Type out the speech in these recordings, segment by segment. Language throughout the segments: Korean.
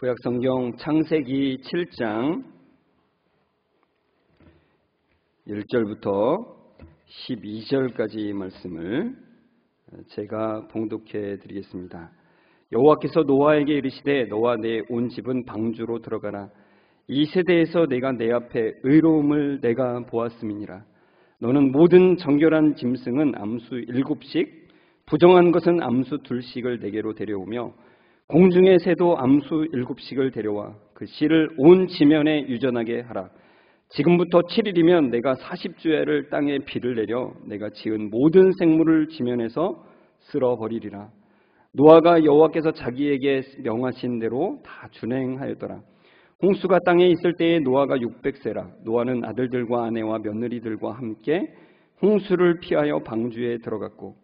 구약성경 창세기 7장 1절부터 12절까지 말씀을 제가 봉독해 드리겠습니다. 여호와께서 노아에게 이르시되 너와 내 온 집은 방주로 들어가라. 이 세대에서 내가 내 앞에 의로움을 내가 보았음이니라. 너는 모든 정결한 짐승은 암수 7씩 부정한 것은 암수 2씩을 내게로 데려오며 공중의 새도 암수 7씩을 데려와 그 씨를 온 지면에 유전하게 하라. 지금부터 7일이면 내가 40주야를 땅에 비를 내려 내가 지은 모든 생물을 지면에서 쓸어버리리라. 노아가 여호와께서 자기에게 명하신 대로 다 준행하였더라. 홍수가 땅에 있을 때에 노아가 600세라. 노아는 아들들과 아내와 며느리들과 함께 홍수를 피하여 방주에 들어갔고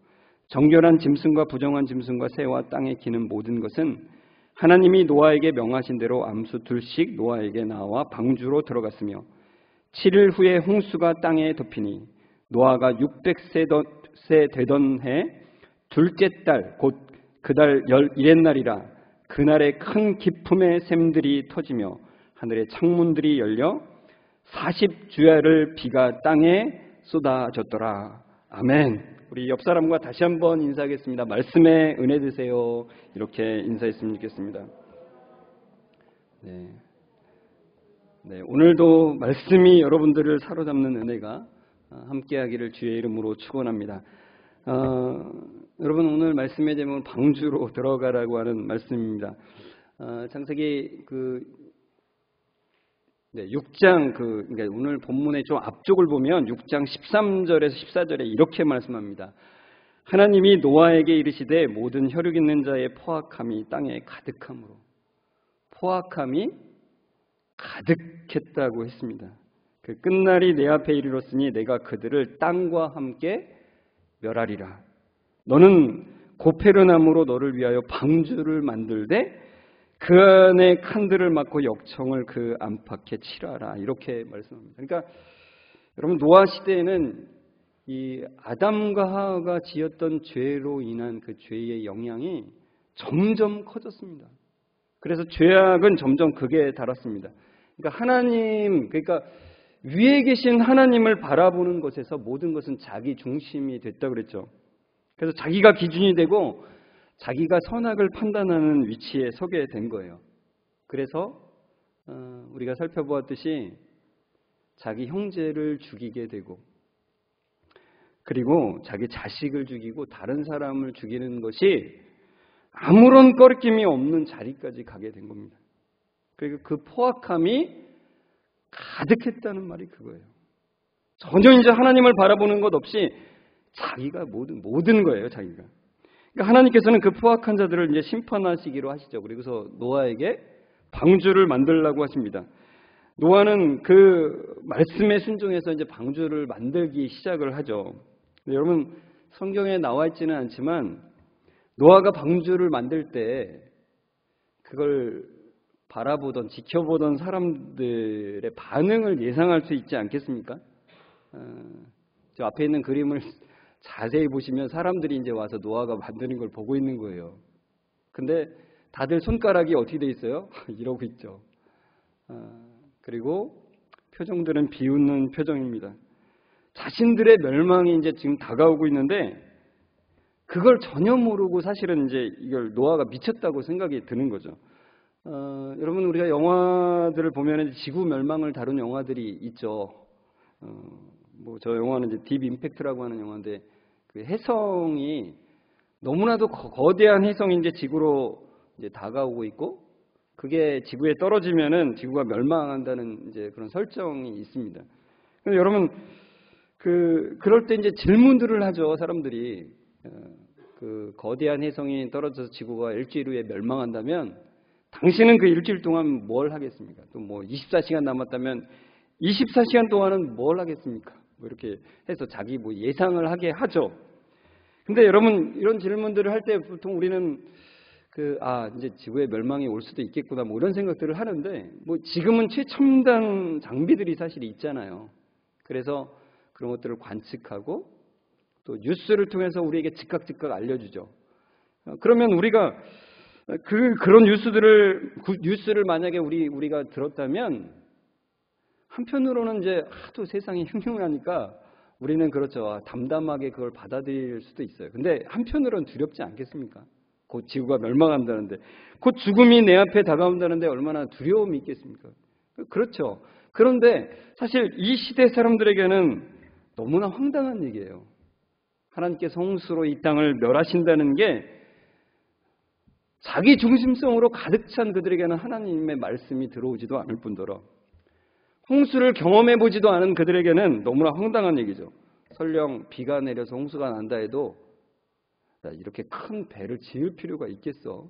정결한 짐승과 부정한 짐승과 새와 땅에 기는 모든 것은 하나님이 노아에게 명하신 대로 암수 2씩 노아에게 나와 방주로 들어갔으며 7일 후에 홍수가 땅에 덮이니 노아가 600세 되던 해 둘째 달 곧 그달 11의 날이라. 그날에 큰 기품의 샘들이 터지며 하늘의 창문들이 열려 40주야를 비가 땅에 쏟아졌더라. 아멘. 우리 옆 사람과 다시 한번 인사하겠습니다. 말씀에 은혜 드세요. 이렇게 인사했으면 좋겠습니다. 네, 오늘도 말씀이 여러분들을 사로잡는 은혜가 함께하기를 주의 이름으로 축원합니다. 여러분, 오늘 말씀의 제목은 방주로 들어가라고 하는 말씀입니다. 창세기 6장 그러니까 오늘 본문의 좀 앞쪽을 보면 6장 13절에서 14절에 이렇게 말씀합니다. 하나님이 노아에게 이르시되 모든 혈육 있는 자의 포악함이 땅에 가득함으로 포악함이 가득했다고 했습니다. 그 끝날이 내 앞에 이르렀으니 내가 그들을 땅과 함께 멸하리라. 너는 고페르나무로 너를 위하여 방주를 만들되 그 안에 칸들을 막고 역청을 그 안팎에 칠하라. 이렇게 말씀합니다. 그러니까 여러분, 노아 시대에는 이 아담과 하와가 지었던 죄로 인한 그 죄의 영향이 점점 커졌습니다. 그래서 죄악은 점점 극에 달았습니다. 그러니까 위에 계신 하나님을 바라보는 것에서 모든 것은 자기 중심이 됐다고 그랬죠. 그래서 자기가 기준이 되고 자기가 선악을 판단하는 위치에 서게 된 거예요. 그래서 우리가 살펴보았듯이 자기 형제를 죽이게 되고 그리고 자기 자식을 죽이고 다른 사람을 죽이는 것이 아무런 꺼리낌이 없는 자리까지 가게 된 겁니다. 그리고 그 포악함이 가득했다는 말이 그거예요. 전혀 이제 하나님을 바라보는 것 없이 자기가 모든 거예요, 자기가. 그러니까 하나님께서는 그 포악한 자들을 이제 심판하시기로 하시죠. 그리고서 노아에게 방주를 만들라고 하십니다. 노아는 그 말씀에 순종해서 이제 방주를 만들기 시작을 하죠. 여러분, 성경에 나와 있지는 않지만 노아가 방주를 만들 때 그걸 바라보던 지켜보던 사람들의 반응을 예상할 수 있지 않겠습니까? 저 앞에 있는 그림을 자세히 보시면 사람들이 이제 와서 노아가 만드는 걸 보고 있는 거예요. 근데 다들 손가락이 어떻게 돼 있어요? 이러고 있죠. 그리고 표정들은 비웃는 표정입니다. 자신들의 멸망이 이제 지금 다가오고 있는데 그걸 전혀 모르고 사실은 이제 이걸 노아가 미쳤다고 생각이 드는 거죠. 여러분, 우리가 영화들을 보면 지구 멸망을 다룬 영화들이 있죠. 저 영화는 이제 딥 임팩트라고 하는 영화인데 그 혜성이 너무나도 거대한 혜성이 이제 지구로 이제 다가오고 있고 그게 지구에 떨어지면은 지구가 멸망한다는 이제 그런 설정이 있습니다. 그래서 여러분 그럴 때 이제 질문들을 하죠, 사람들이. 그 거대한 혜성이 떨어져서 지구가 일주일 후에 멸망한다면 당신은 그 일주일 동안 뭘 하겠습니까? 또 24시간 남았다면 24시간 동안은 뭘 하겠습니까? 이렇게 해서 자기 예상을 하게 하죠. 근데 여러분, 이런 질문들을 할 때 보통 우리는 이제 지구의 멸망이 올 수도 있겠구나 이런 생각들을 하는데 지금은 최첨단 장비들이 사실 있잖아요. 그래서 그런 것들을 관측하고 또 뉴스를 통해서 우리에게 즉각 알려주죠. 그러면 우리가 그런 뉴스를 만약에 우리가 들었다면 한편으로는 이제 하도 세상이 흉흉하니까 우리는 그렇죠. 담담하게 그걸 받아들일 수도 있어요. 근데 한편으로는 두렵지 않겠습니까? 곧 지구가 멸망한다는데, 곧 죽음이 내 앞에 다가온다는데 얼마나 두려움이 있겠습니까? 그렇죠. 그런데 사실 이 시대 사람들에게는 너무나 황당한 얘기예요. 하나님께서 홍수로 이 땅을 멸하신다는 게 자기 중심성으로 가득 찬 그들에게는 하나님의 말씀이 들어오지도 않을 뿐더러 홍수를 경험해 보지도 않은 그들에게는 너무나 황당한 얘기죠. 설령 비가 내려서 홍수가 난다 해도 이렇게 큰 배를 지을 필요가 있겠어.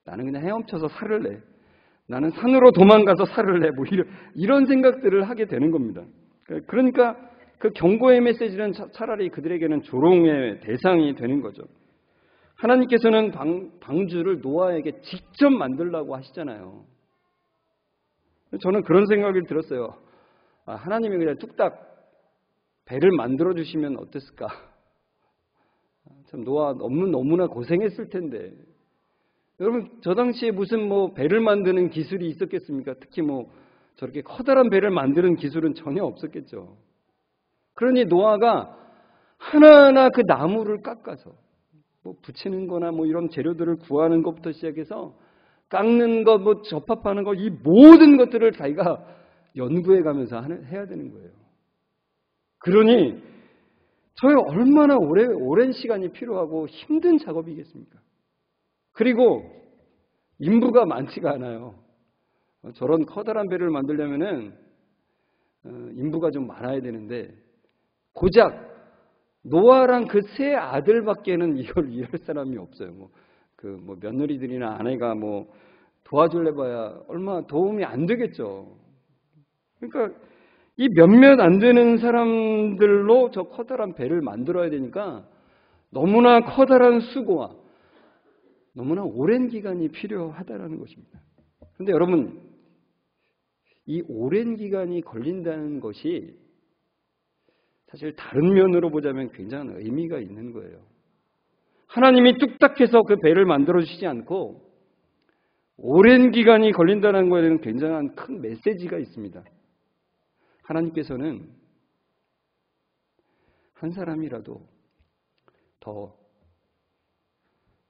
나는 그냥 헤엄쳐서 살을 내. 나는 산으로 도망가서 살을 내. 뭐 이런 생각들을 하게 되는 겁니다. 그러니까 그 경고의 메시지는 차라리 그들에게는 조롱의 대상이 되는 거죠. 하나님께서는 방주를 노아에게 직접 만들라고 하시잖아요. 저는 그런 생각이 들었어요. 하나님이 그냥 뚝딱 배를 만들어 주시면 어땠을까? 참 노아 너무나 고생했을 텐데. 여러분 저 당시에 무슨 배를 만드는 기술이 있었겠습니까? 특히 저렇게 커다란 배를 만드는 기술은 전혀 없었겠죠. 그러니 노아가 하나하나 그 나무를 깎아서 붙이는 거나 이런 재료들을 구하는 것부터 시작해서 깎는 것, 접합하는 것, 이 모든 것들을 자기가 연구해 가면서 해야 되는 거예요. 그러니 저희 얼마나 오랜 시간이 필요하고 힘든 작업이겠습니까? 그리고 인부가 많지가 않아요. 저런 커다란 배를 만들려면은 인부가 좀 많아야 되는데 고작 노아랑 그 세 아들밖에는 이걸 일할 사람이 없어요. 며느리들이나 아내가 도와줄래 봐야 얼마 도움이 안 되겠죠. 그러니까 이 몇몇 안 되는 사람들로 저 커다란 배를 만들어야 되니까 너무나 커다란 수고와 너무나 오랜 기간이 필요하다는 것입니다. 그런데 여러분, 이 오랜 기간이 걸린다는 것이 사실 다른 면으로 보자면 굉장한 의미가 있는 거예요. 하나님이 뚝딱해서 그 배를 만들어 주시지 않고 오랜 기간이 걸린다는 것에는 굉장한 큰 메시지가 있습니다. 하나님께서는 한 사람이라도 더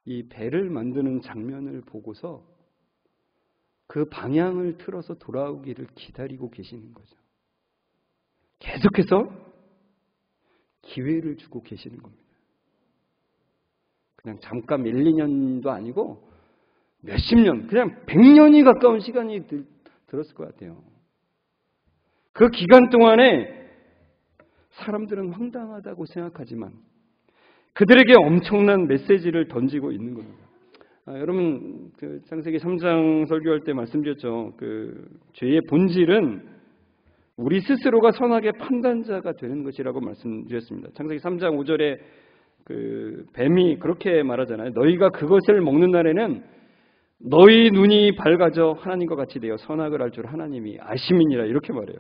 이 배를 만드는 장면을 보고서 그 방향을 틀어서 돌아오기를 기다리고 계시는 거죠. 계속해서 기회를 주고 계시는 겁니다. 그냥 잠깐 1, 2년도 아니고 몇십 년, 그냥 100년이 가까운 시간이 들었을 것 같아요. 그 기간 동안에 사람들은 황당하다고 생각하지만 그들에게 엄청난 메시지를 던지고 있는 겁니다. 여러분, 창세기 3장 설교할 때 말씀드렸죠. 죄의 본질은 우리 스스로가 선악의 판단자가 되는 것이라고 말씀드렸습니다. 창세기 3장 5절에 뱀이 그렇게 말하잖아요. 너희가 그것을 먹는 날에는 너희 눈이 밝아져 하나님과 같이 되어 선악을 알 줄 하나님이 아심이니라 이렇게 말해요.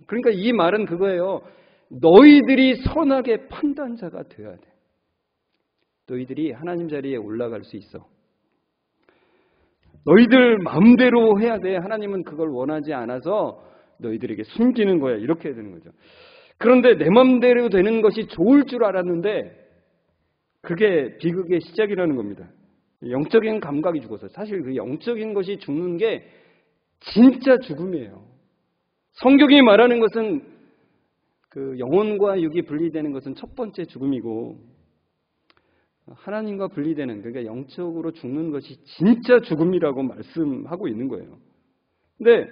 그러니까 이 말은 그거예요. 너희들이 선악의 판단자가 되어야 돼. 너희들이 하나님 자리에 올라갈 수 있어. 너희들 마음대로 해야 돼. 하나님은 그걸 원하지 않아서 너희들에게 숨기는 거야. 이렇게 해야 되는 거죠. 그런데 내 마음대로 되는 것이 좋을 줄 알았는데 그게 비극의 시작이라는 겁니다. 영적인 감각이 죽어서. 사실 그 영적인 것이 죽는 게 진짜 죽음이에요. 성경이 말하는 것은 영혼과 육이 분리되는 것은 첫 번째 죽음이고 하나님과 분리되는, 그러니까 영적으로 죽는 것이 진짜 죽음이라고 말씀하고 있는 거예요. 근데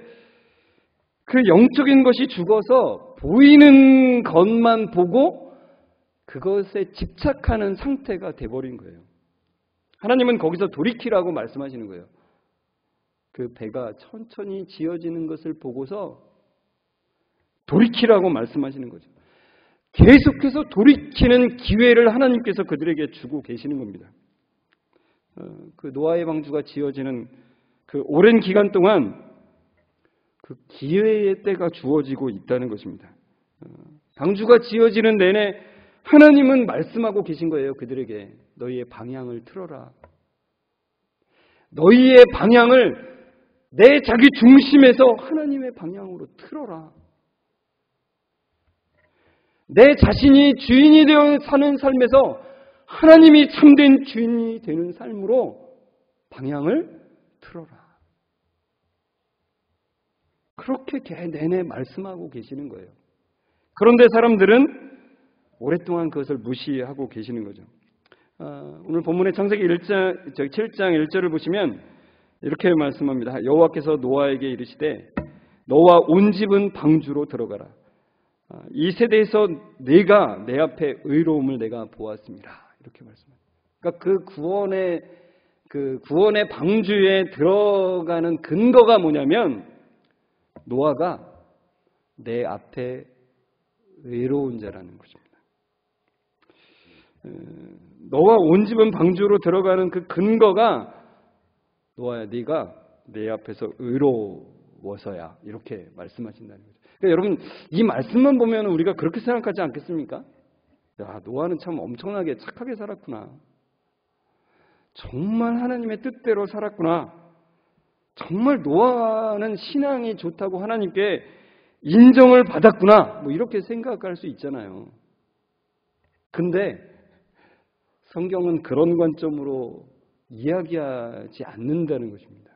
그 영적인 것이 죽어서 보이는 것만 보고 그것에 집착하는 상태가 돼버린 거예요. 하나님은 거기서 돌이키라고 말씀하시는 거예요. 그 배가 천천히 지어지는 것을 보고서 돌이키라고 말씀하시는 거죠. 계속해서 돌이키는 기회를 하나님께서 그들에게 주고 계시는 겁니다. 그 노아의 방주가 지어지는 그 오랜 기간 동안 그 기회의 때가 주어지고 있다는 것입니다. 방주가 지어지는 내내 하나님은 말씀하고 계신 거예요. 그들에게 너희의 방향을 틀어라. 너희의 방향을 내 자기 중심에서 하나님의 방향으로 틀어라. 내 자신이 주인이 되어 사는 삶에서 하나님이 참된 주인이 되는 삶으로 방향을 틀어라. 그렇게 내내 말씀하고 계시는 거예요. 그런데 사람들은 오랫동안 그것을 무시하고 계시는 거죠. 오늘 본문의 창세기 7장 1절을 보시면 이렇게 말씀합니다. 여호와께서 노아에게 이르시되 너와 온 집은 방주로 들어가라. 이 세대에서 내가 내 앞에 의로움을 내가 보았습니다. 이렇게 말씀합니다. 그러니까 그 구원의 방주에 들어가는 근거가 뭐냐면 노아가 내 앞에 의로운 자라는 것입니다. 너와 온 집은 방주로 들어가는 그 근거가 노아야 네가 내 앞에서 의로워서야 이렇게 말씀하신다는 거죠. 그러니까 여러분 이 말씀만 보면 우리가 그렇게 생각하지 않겠습니까? 야, 노아는 참 엄청나게 착하게 살았구나. 정말 하나님의 뜻대로 살았구나. 정말 노아는 신앙이 좋다고 하나님께 인정을 받았구나. 뭐 이렇게 생각할 수 있잖아요. 근데 성경은 그런 관점으로 이야기하지 않는다는 것입니다.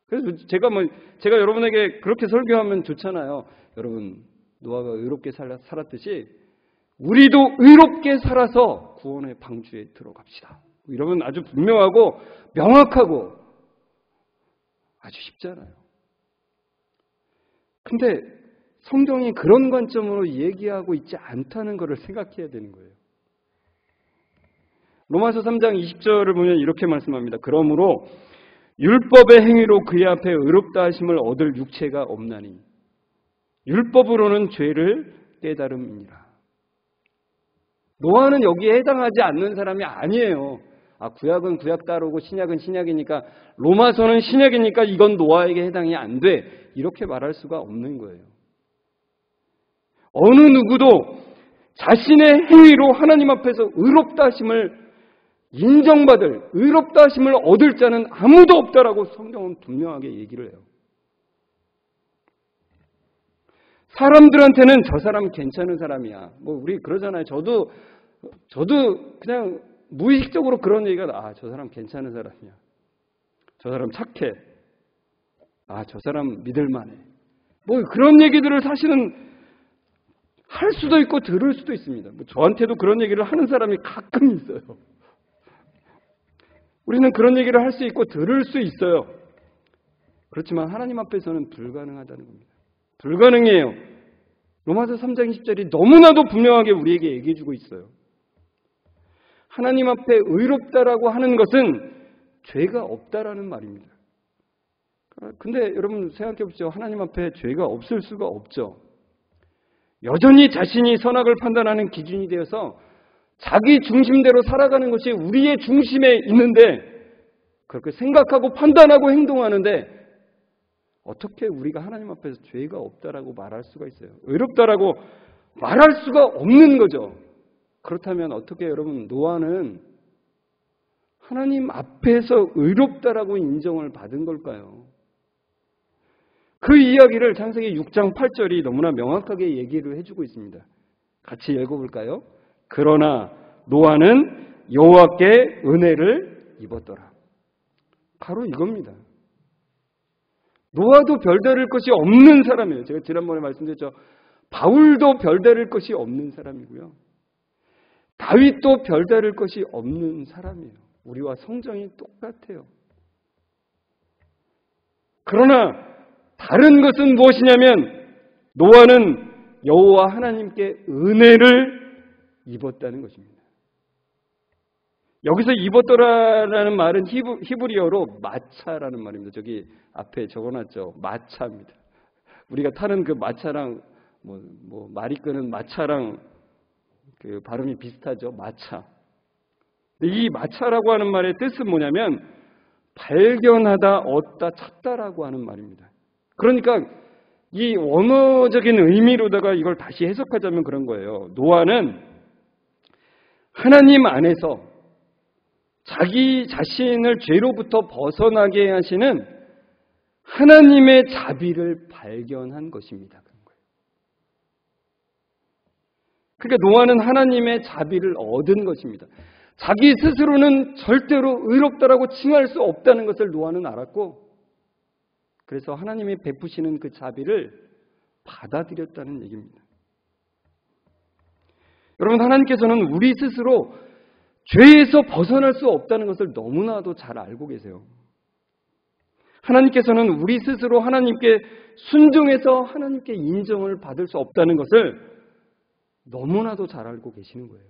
그래서 제가 여러분에게 그렇게 설교하면 좋잖아요. 여러분 노아가 의롭게 살았듯이 우리도 의롭게 살아서 구원의 방주에 들어갑시다. 이러면 아주 분명하고 명확하고 아주 쉽잖아요. 근데 성경이 그런 관점으로 얘기하고 있지 않다는 것을 생각해야 되는 거예요. 로마서 3장 20절을 보면 이렇게 말씀합니다. 그러므로 율법의 행위로 그의 앞에 의롭다 하심을 얻을 육체가 없나니 율법으로는 죄를 깨달음이니라. 노아는 여기에 해당하지 않는 사람이 아니에요. 구약은 구약 따르고 신약은 신약이니까 로마서는 신약이니까 이건 노아에게 해당이 안 돼. 이렇게 말할 수가 없는 거예요. 어느 누구도 자신의 행위로 하나님 앞에서 의롭다 하심을 인정받을, 의롭다 하심을 얻을 자는 아무도 없다라고 성경은 분명하게 얘기를 해요. 사람들한테는 저 사람 괜찮은 사람이야. 우리 그러잖아요. 저도 그냥 무의식적으로 그런 얘기가 저 사람 괜찮은 사람이야. 저 사람 착해. 저 사람 믿을만해. 그런 얘기들을 사실은 할 수도 있고 들을 수도 있습니다. 저한테도 그런 얘기를 하는 사람이 가끔 있어요. 우리는 그런 얘기를 할 수 있고 들을 수 있어요. 그렇지만 하나님 앞에서는 불가능하다는 겁니다. 불가능해요. 로마서 3장 10절이 너무나도 분명하게 우리에게 얘기해주고 있어요. 하나님 앞에 의롭다라고 하는 것은 죄가 없다라는 말입니다. 근데 여러분 생각해 보십시오. 하나님 앞에 죄가 없을 수가 없죠. 여전히 자신이 선악을 판단하는 기준이 되어서 자기 중심대로 살아가는 것이 우리의 중심에 있는데 그렇게 생각하고 판단하고 행동하는데 어떻게 우리가 하나님 앞에서 죄가 없다라고 말할 수가 있어요? 의롭다라고 말할 수가 없는 거죠. 그렇다면 어떻게 여러분 노아는 하나님 앞에서 의롭다라고 인정을 받은 걸까요? 그 이야기를 창세기 6장 8절이 너무나 명확하게 얘기를 해주고 있습니다. 같이 읽어볼까요? 그러나 노아는 여호와께 은혜를 입었더라. 바로 이겁니다. 노아도 별다를 것이 없는 사람이에요. 제가 지난번에 말씀드렸죠. 바울도 별다를 것이 없는 사람이고요. 다윗도 별다를 것이 없는 사람이에요. 우리와 성정이 똑같아요. 그러나 다른 것은 무엇이냐면 노아는 여호와 하나님께 은혜를 입었다는 것입니다. 여기서 입었더라라는 말은 히브리어로 마차라는 말입니다. 저기 앞에 적어놨죠. 마차입니다. 우리가 타는 그 마차랑 말이 끄는 마차랑 그 발음이 비슷하죠. 마차. 근데 이 마차라고 하는 말의 뜻은 뭐냐면 발견하다, 얻다, 찾다라고 하는 말입니다. 그러니까 이 원어적인 의미로다가 이걸 다시 해석하자면 그런 거예요. 노아는 하나님 안에서 자기 자신을 죄로부터 벗어나게 하시는 하나님의 자비를 발견한 것입니다. 그러니까 노아는 하나님의 자비를 얻은 것입니다. 자기 스스로는 절대로 의롭다라고 칭할 수 없다는 것을 노아는 알았고, 그래서 하나님이 베푸시는 그 자비를 받아들였다는 얘기입니다. 여러분, 하나님께서는 우리 스스로 죄에서 벗어날 수 없다는 것을 너무나도 잘 알고 계세요. 하나님께서는 우리 스스로 하나님께 순종해서 하나님께 인정을 받을 수 없다는 것을 너무나도 잘 알고 계시는 거예요.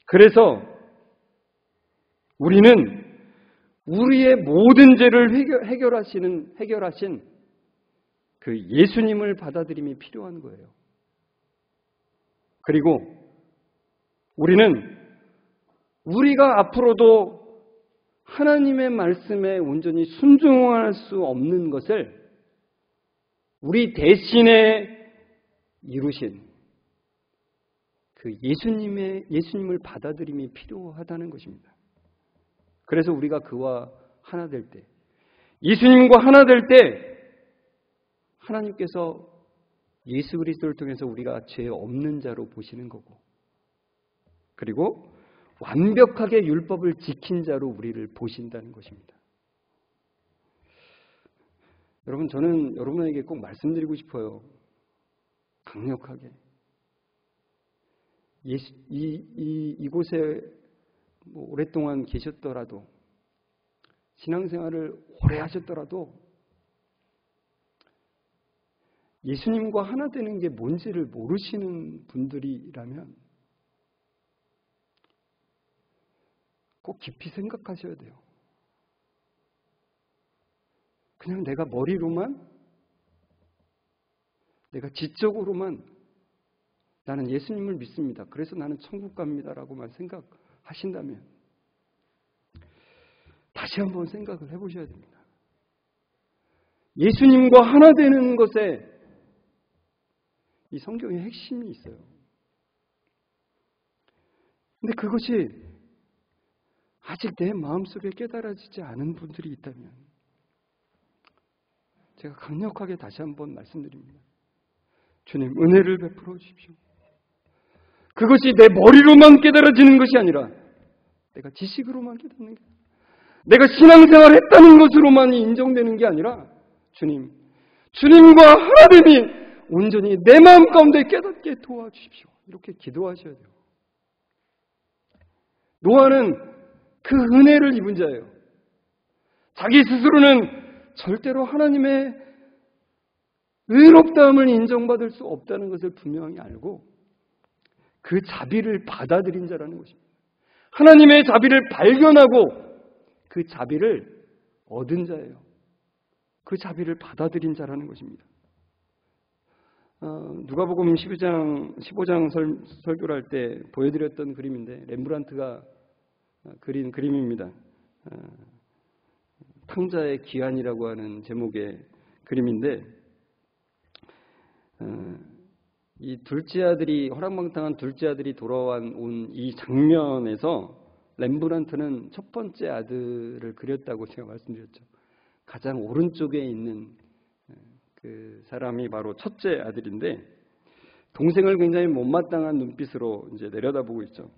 그래서 우리는 우리의 모든 죄를 해결하신 그 예수님을 받아들임이 필요한 거예요. 그리고 우리는 우리가 앞으로도 하나님의 말씀에 온전히 순종할 수 없는 것을 우리 대신에 이루신 그 예수님을 받아들임이 필요하다는 것입니다. 그래서 우리가 그와 하나 될 때, 예수님과 하나 될 때 하나님께서 예수 그리스도를 통해서 우리가 죄 없는 자로 보시는 거고, 그리고 완벽하게 율법을 지킨 자로 우리를 보신다는 것입니다. 여러분, 저는 여러분에게 꼭 말씀드리고 싶어요. 강력하게. 이곳에 오랫동안 계셨더라도, 신앙생활을 오래 하셨더라도 예수님과 하나 되는 게 뭔지를 모르시는 분들이라면 꼭 깊이 생각하셔야 돼요. 그냥 내가 머리로만, 내가 지적으로만 나는 예수님을 믿습니다, 그래서 나는 천국 갑니다라고만 생각하신다면 다시 한번 생각을 해보셔야 됩니다. 예수님과 하나 되는 것에 이 성경의 핵심이 있어요. 근데 그것이 아직 내 마음속에 깨달아지지 않은 분들이 있다면 제가 강력하게 다시 한번 말씀드립니다. 주님, 은혜를 베풀어 주십시오. 그것이 내 머리로만 깨달아지는 것이 아니라 내가 지식으로만 깨닫는 게 아니라 내가 신앙생활을 했다는 것으로만 인정되는 게 아니라 주님과 하나됨이 온전히 내 마음 가운데 깨닫게 도와주십시오. 이렇게 기도하셔야 돼요. 노아는 그 은혜를 입은 자예요. 자기 스스로는 절대로 하나님의 의롭다함을 인정받을 수 없다는 것을 분명히 알고 그 자비를 받아들인 자라는 것입니다. 하나님의 자비를 발견하고 그 자비를 얻은 자예요. 그 자비를 받아들인 자라는 것입니다. 누가복음 15장 설교를 할 때 보여드렸던 그림인데, 렘브란트가 그린 그림입니다. 탕자의 귀환이라고 하는 제목의 그림인데, 이 둘째 아들이, 허랑방탕한 둘째 아들이 돌아온 이 장면에서 렘브란트는 첫 번째 아들을 그렸다고 제가 말씀드렸죠. 가장 오른쪽에 있는 그 사람이 바로 첫째 아들인데, 동생을 굉장히 못마땅한 눈빛으로 이제 내려다보고 있죠.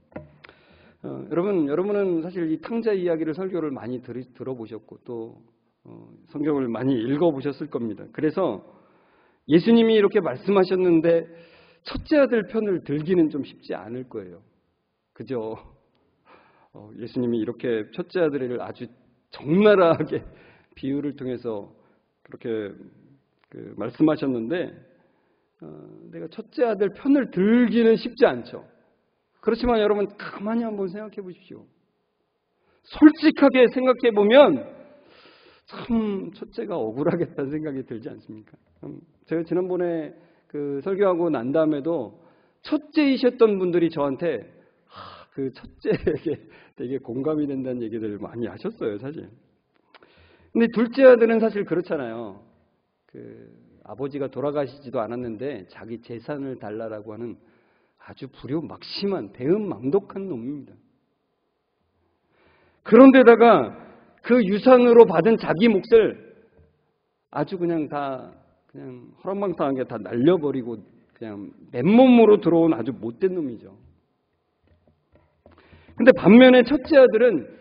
여러분은 사실 이 탕자 이야기를 설교를 많이 들어보셨고 또 성경을 많이 읽어보셨을 겁니다. 그래서 예수님이 이렇게 말씀하셨는데 첫째 아들 편을 들기는 좀 쉽지 않을 거예요. 그죠? 예수님이 이렇게 첫째 아들을 아주 적나라하게 비유를 통해서 그렇게 말씀하셨는데 내가 첫째 아들 편을 들기는 쉽지 않죠. 그렇지만 여러분, 가만히 한번 생각해 보십시오. 솔직하게 생각해 보면 참 첫째가 억울하겠다는 생각이 들지 않습니까? 제가 지난번에 그 설교하고 난 다음에도 첫째이셨던 분들이 저한테 그 첫째에게 되게 공감이 된다는 얘기들을 많이 하셨어요, 사실. 근데 둘째 아들은 사실 그렇잖아요. 아버지가 돌아가시지도 않았는데 자기 재산을 달라라고 하는 아주 불효막심한 대음망독한 놈입니다. 그런데다가 그 유산으로 받은 자기 몫을 아주 그냥 허랑방탕하게 다 날려버리고 그냥 맨몸으로 들어온 아주 못된 놈이죠. 근데 반면에 첫째 아들은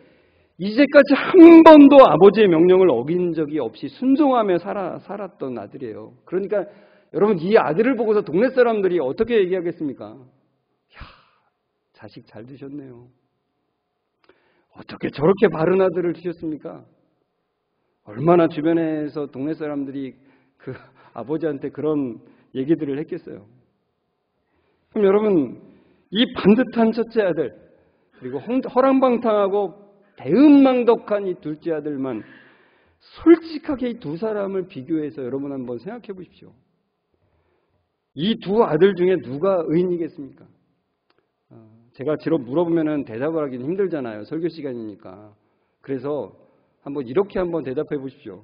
이제까지 한 번도 아버지의 명령을 어긴 적이 없이 순종하며 살았던 아들이에요. 그러니까 여러분, 이 아들을 보고서 동네 사람들이 어떻게 얘기하겠습니까? 야, 자식 잘 두셨네요. 어떻게 저렇게 바른 아들을 두셨습니까? 얼마나 주변에서 동네 사람들이 그 아버지한테 그런 얘기들을 했겠어요. 그럼 여러분, 이 반듯한 첫째 아들, 그리고 허랑방탕하고 대은망덕한 이 둘째 아들만 솔직하게 이 두 사람을 비교해서 여러분 한번 생각해 보십시오. 이 두 아들 중에 누가 의인이겠습니까? 제가 지로 물어보면 대답을 하기는 힘들잖아요. 설교 시간이니까. 그래서 이렇게 한번 대답해 보십시오.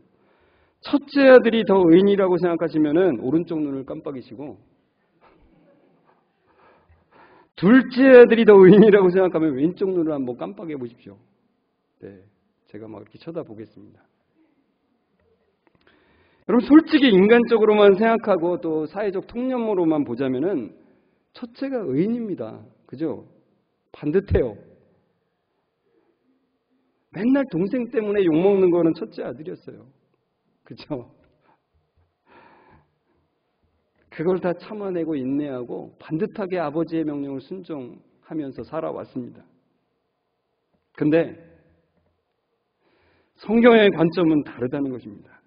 첫째 아들이 더 의인이라고 생각하시면 오른쪽 눈을 깜빡이시고, 둘째 아들이 더 의인이라고 생각하면 왼쪽 눈을 한번 깜빡여 보십시오. 네, 제가 이렇게 쳐다보겠습니다. 여러분, 솔직히 인간적으로만 생각하고 또 사회적 통념으로만 보자면은 첫째가 의인입니다. 그죠? 반듯해요. 맨날 동생 때문에 욕먹는 거는 첫째 아들이었어요. 그죠? 그걸 다 참아내고 인내하고 반듯하게 아버지의 명령을 순종하면서 살아왔습니다. 근데 성경의 관점은 다르다는 것입니다.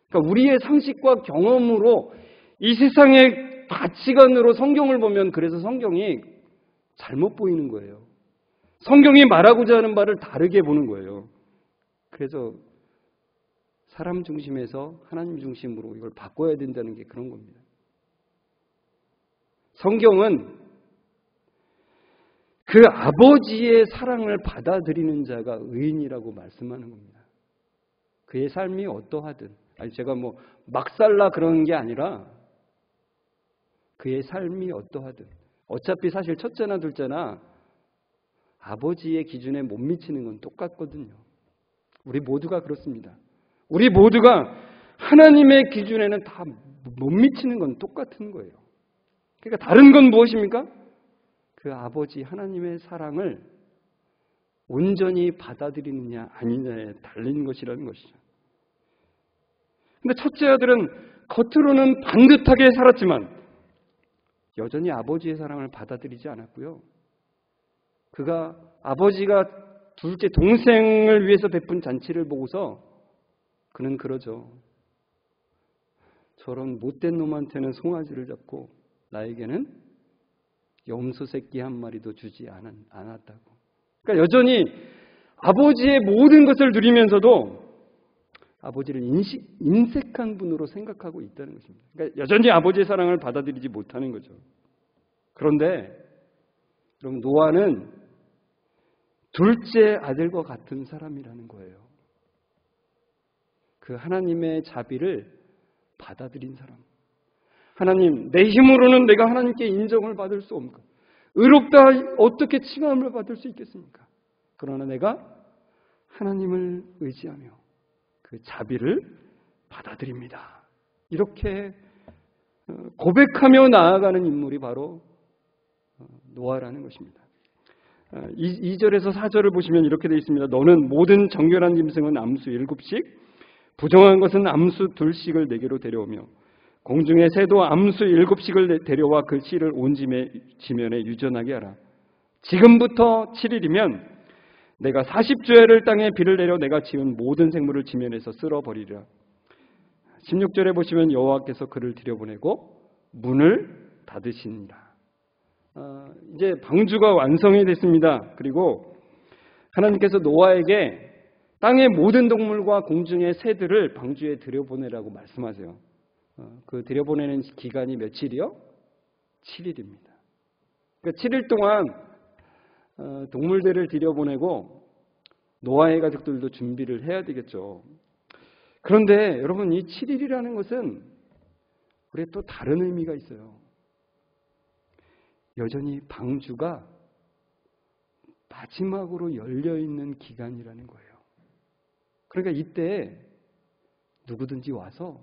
그러니까 우리의 상식과 경험으로 이 세상의 가치관으로 성경을 보면 그래서 성경이 잘못 보이는 거예요. 성경이 말하고자 하는 바를 다르게 보는 거예요. 그래서 사람 중심에서 하나님 중심으로 이걸 바꿔야 된다는 게 그런 겁니다. 성경은 그 아버지의 사랑을 받아들이는 자가 의인이라고 말씀하는 겁니다. 그의 삶이 어떠하든, 제가 막 살라 그러는 게 아니라 그의 삶이 어떠하든, 어차피 사실 첫째나 둘째나 아버지의 기준에 못 미치는 건 똑같거든요. 우리 모두가 그렇습니다. 우리 모두가 하나님의 기준에는 다 못 미치는 건 똑같은 거예요. 그러니까 다른 건 무엇입니까? 그 아버지 하나님의 사랑을 온전히 받아들이느냐 아니냐에 달린 것이라는 것이죠. 근데 첫째 아들은 겉으로는 반듯하게 살았지만 여전히 아버지의 사랑을 받아들이지 않았고요. 그가 아버지가 둘째 동생을 위해서 베푼 잔치를 보고서 그는 그러죠. 저런 못된 놈한테는 송아지를 잡고 나에게는 염소 새끼 한 마리도 주지 않았다고. 그러니까 여전히 아버지의 모든 것을 누리면서도 아버지를 인색한 분으로 생각하고 있다는 것입니다. 그러니까 여전히 아버지의 사랑을 받아들이지 못하는 거죠. 그런데 여러분, 노아는 둘째 아들과 같은 사람이라는 거예요. 그 하나님의 자비를 받아들인 사람. 하나님, 내 힘으로는 내가 하나님께 인정을 받을 수 없는가? 의롭다 어떻게 칭함을 받을 수 있겠습니까? 그러나 내가 하나님을 의지하며 그 자비를 받아들입니다. 이렇게 고백하며 나아가는 인물이 바로 노아라는 것입니다. 2절에서 4절을 보시면 이렇게 되어 있습니다. 너는 모든 정결한 짐승은 암수 7씩, 부정한 것은 암수 2씩을 내게로 데려오며 공중의 새도 암수 7씩을 데려와 그 씨를 온 지면에 유전하게 하라. 지금부터 7일이면 내가 40주야를 땅에 비를 내려 내가 지은 모든 생물을 지면에서 쓸어버리리라. 16절에 보시면 여호와께서 그를 들여보내고 문을 닫으시니라. 이제 방주가 완성이 됐습니다. 그리고 하나님께서 노아에게 땅의 모든 동물과 공중의 새들을 방주에 들여보내라고 말씀하세요. 그 들여보내는 기간이 며칠이요? 7일입니다. 그러니까 7일 동안 동물들을 들여보내고 노아의 가족들도 준비를 해야 되겠죠. 그런데 여러분, 이 7일이라는 것은 우리의 또 다른 의미가 있어요. 여전히 방주가 마지막으로 열려있는 기간이라는 거예요. 그러니까 이때 누구든지 와서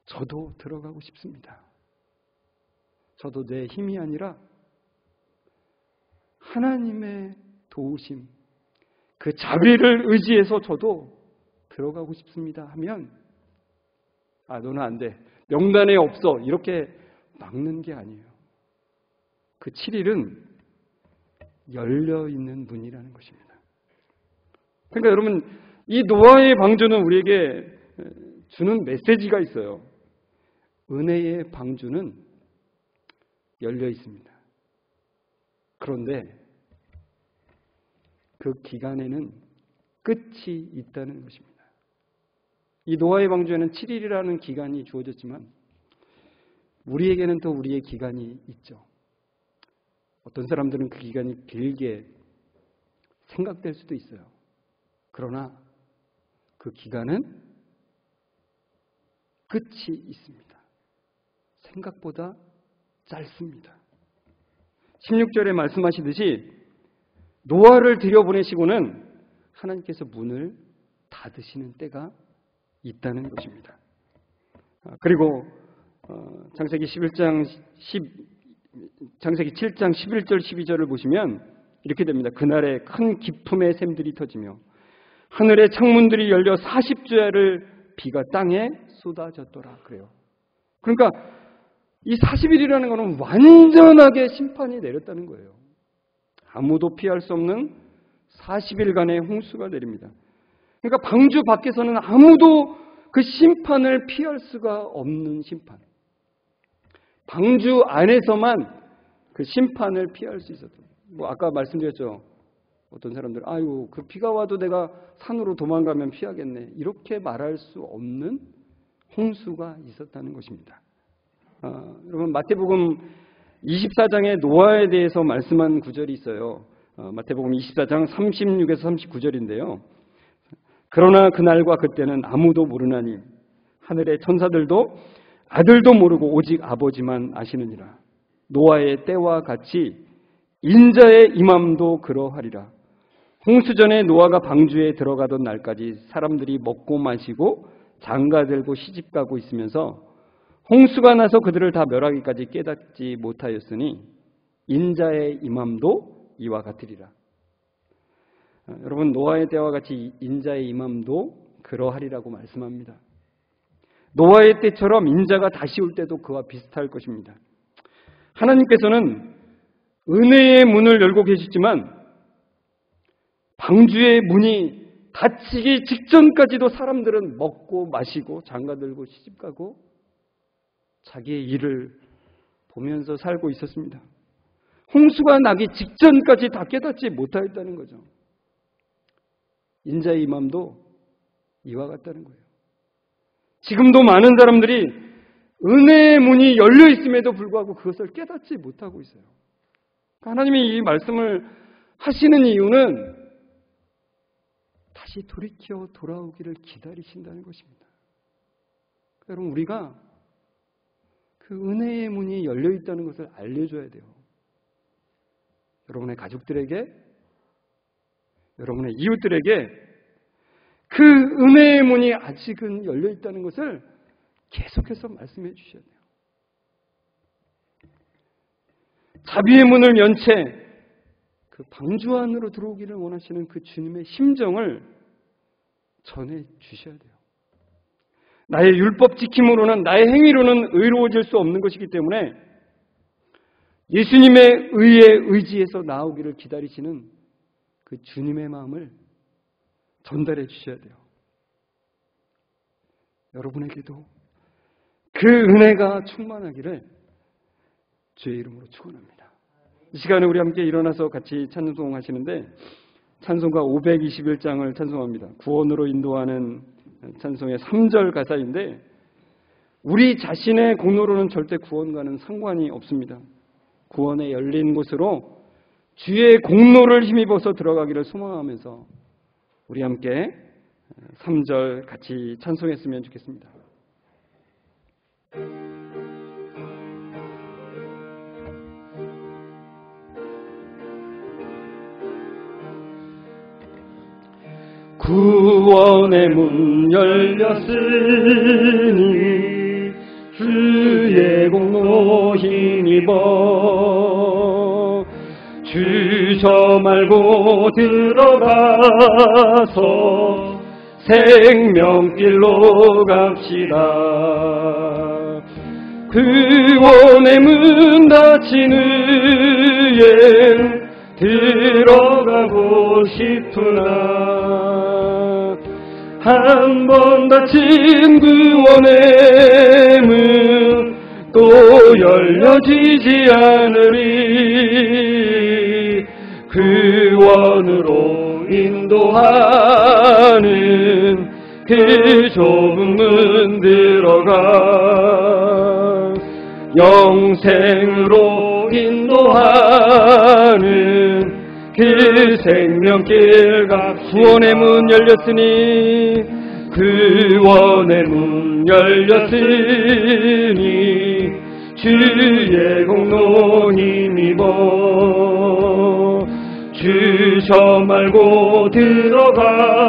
저도 들어가고 싶습니다. 저도 내 힘이 아니라 하나님의 도우심, 그 자비를 의지해서 저도 들어가고 싶습니다 하면 너는 안 돼. 명단에 없어. 이렇게 막는 게 아니에요. 그 7일은 열려있는 문이라는 것입니다. 그러니까 여러분, 이 노아의 방주는 우리에게 주는 메시지가 있어요. 은혜의 방주는 열려 있습니다. 그런데 그 기간에는 끝이 있다는 것입니다. 이 노아의 방주에는 7일이라는 기간이 주어졌지만 우리에게는 또 우리의 기간이 있죠. 어떤 사람들은 그 기간이 길게 생각될 수도 있어요. 그러나 그 기간은 끝이 있습니다. 생각보다 짧습니다. 16절에 말씀하시듯이 노아를 들여보내시고는 하나님께서 문을 닫으시는 때가 있다는 것입니다. 그리고 창세기 7장 11절 12절을 보시면 이렇게 됩니다. 그날에 큰 기품의 샘들이 터지며 하늘의 창문들이 열려 40주야를 비가 땅에 쏟아졌더라 그래요. 그러니까 이 40일이라는 것은 완전하게 심판이 내렸다는 거예요. 아무도 피할 수 없는 40일간의 홍수가 내립니다. 그러니까 방주 밖에서는 아무도 그 심판을 피할 수가 없는 심판. 방주 안에서만 그 심판을 피할 수 있었던. 아까 말씀드렸죠. 어떤 사람들, 그 비가 와도 내가 산으로 도망가면 피하겠네. 이렇게 말할 수 없는 홍수가 있었다는 것입니다. 여러분, 마태복음 24장에 노아에 대해서 말씀한 구절이 있어요. 마태복음 24장 36에서 39절인데요. 그러나 그날과 그때는 아무도 모르나니 하늘의 천사들도 아들도 모르고 오직 아버지만 아시느니라. 노아의 때와 같이 인자의 임함도 그러하리라. 홍수전에 노아가 방주에 들어가던 날까지 사람들이 먹고 마시고 장가들고 시집가고 있으면서 홍수가 나서 그들을 다 멸하기까지 깨닫지 못하였으니 인자의 임함도 이와 같으리라. 여러분, 노아의 때와 같이 인자의 임함도 그러하리라고 말씀합니다. 노아의 때처럼 인자가 다시 올 때도 그와 비슷할 것입니다. 하나님께서는 은혜의 문을 열고 계시지만 방주의 문이 닫히기 직전까지도 사람들은 먹고 마시고 장가들고 시집가고 자기의 일을 보면서 살고 있었습니다. 홍수가 나기 직전까지 다 깨닫지 못하였다는 거죠. 인자의 임함도 이와 같다는 거예요. 지금도 많은 사람들이 은혜의 문이 열려 있음에도 불구하고 그것을 깨닫지 못하고 있어요. 하나님이 이 말씀을 하시는 이유는 다시 돌이켜 돌아오기를 기다리신다는 것입니다. 여러분, 우리가 그 은혜의 문이 열려 있다는 것을 알려줘야 돼요. 여러분의 가족들에게, 여러분의 이웃들에게 그 은혜의 문이 아직은 열려 있다는 것을 계속해서 말씀해 주셔야 돼요. 자비의 문을 연 채 그 방주 안으로 들어오기를 원하시는 그 주님의 심정을 전해 주셔야 돼요. 나의 율법 지킴으로는, 나의 행위로는 의로워질 수 없는 것이기 때문에 예수님의 의에 의지해서 나오기를 기다리시는 그 주님의 마음을 전달해 주셔야 돼요. 여러분에게도 그 은혜가 충만하기를 주의 이름으로 축원합니다. 이 시간에 우리 함께 일어나서 같이 찬송하시는데 찬송가 521장을 찬송합니다. 구원으로 인도하는 찬송의 3절 가사인데 우리 자신의 공로로는 절대 구원과는 상관이 없습니다. 구원의 열린 곳으로 주의 공로를 힘입어서 들어가기를 소망하면서 우리 함께 3절 같이 찬송했으면 좋겠습니다. 구원의 문 열렸으니 주의 공로 힘입어 주저 말고 들어가서 생명길로 갑시다. 구원의 문 닫힌 후에 들어가고 싶으나 한 번 닫힌 구원의 문 또 열려지지 않으리. 구원으로 인도하는 그 좁은 문 들어가 영생으로 인도하는 그 생명길 가. 구원의 문 열렸으니 구원의 문 열렸으니 주의 공로 힘입어 주저 말고 들어가서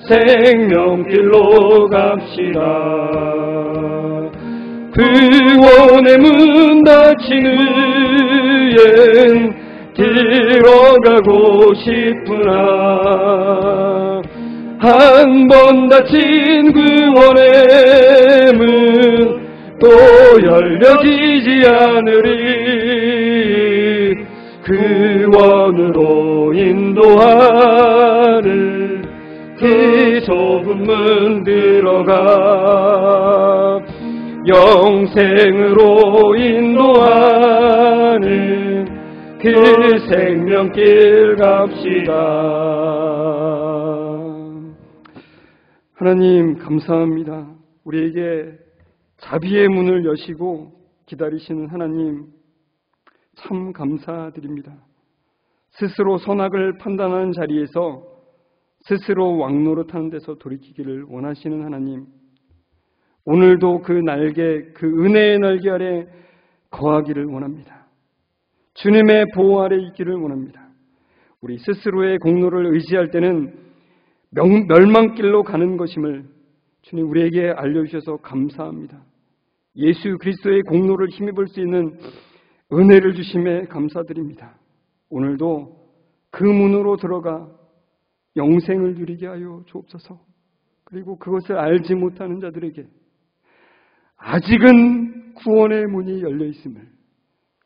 생명길로 갑시다. 구원의 문 닫힌 후엔 들어가고 싶으나 한 번 닫힌 구원의 문 또 열려지지 않으리. 구원으로 인도하는 그 좁은 문 들어가 영생으로 인도하는 그 생명길 갑시다. 하나님 감사합니다. 우리에게 자비의 문을 여시고 기다리시는 하나님 참 감사드립니다. 스스로 선악을 판단하는 자리에서 스스로 왕노릇하는 데서 돌이키기를 원하시는 하나님, 오늘도 그 날개, 그 은혜의 날개 아래 거하기를 원합니다. 주님의 보호 아래 있기를 원합니다. 우리 스스로의 공로를 의지할 때는 멸망길로 가는 것임을 주님 우리에게 알려주셔서 감사합니다. 예수 그리스도의 공로를 힘입을 수 있는 은혜를 주심에 감사드립니다. 오늘도 그 문으로 들어가 영생을 누리게 하여 주옵소서. 그리고 그것을 알지 못하는 자들에게 아직은 구원의 문이 열려 있음을,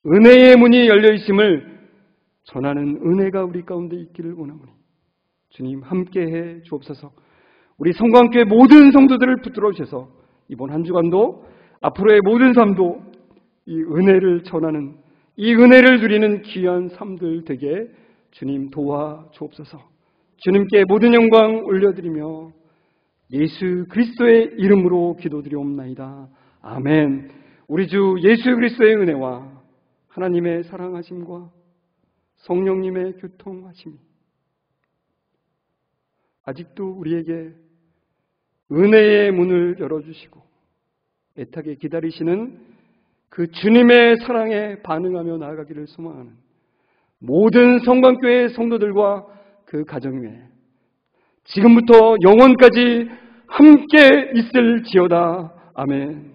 은혜의 문이 열려 있음을 전하는 은혜가 우리 가운데 있기를 원하오니 주님 함께해 주옵소서. 우리 성광교회 모든 성도들을 붙들어 주셔서 이번 한 주간도 앞으로의 모든 삶도 이 은혜를 전하는, 이 은혜를 누리는 귀한 삶들 되게 주님 도와 주옵소서. 주님께 모든 영광 올려드리며 예수 그리스도의 이름으로 기도드리옵나이다. 아멘. 우리 주 예수 그리스도의 은혜와 하나님의 사랑하심과 성령님의 교통하심이 아직도 우리에게 은혜의 문을 열어주시고 애타게 기다리시는 그 주님의 사랑에 반응하며 나아가기를 소망하는 모든 성광교회 성도들과 그 가정 외에 지금부터 영원까지 함께 있을지어다. 아멘.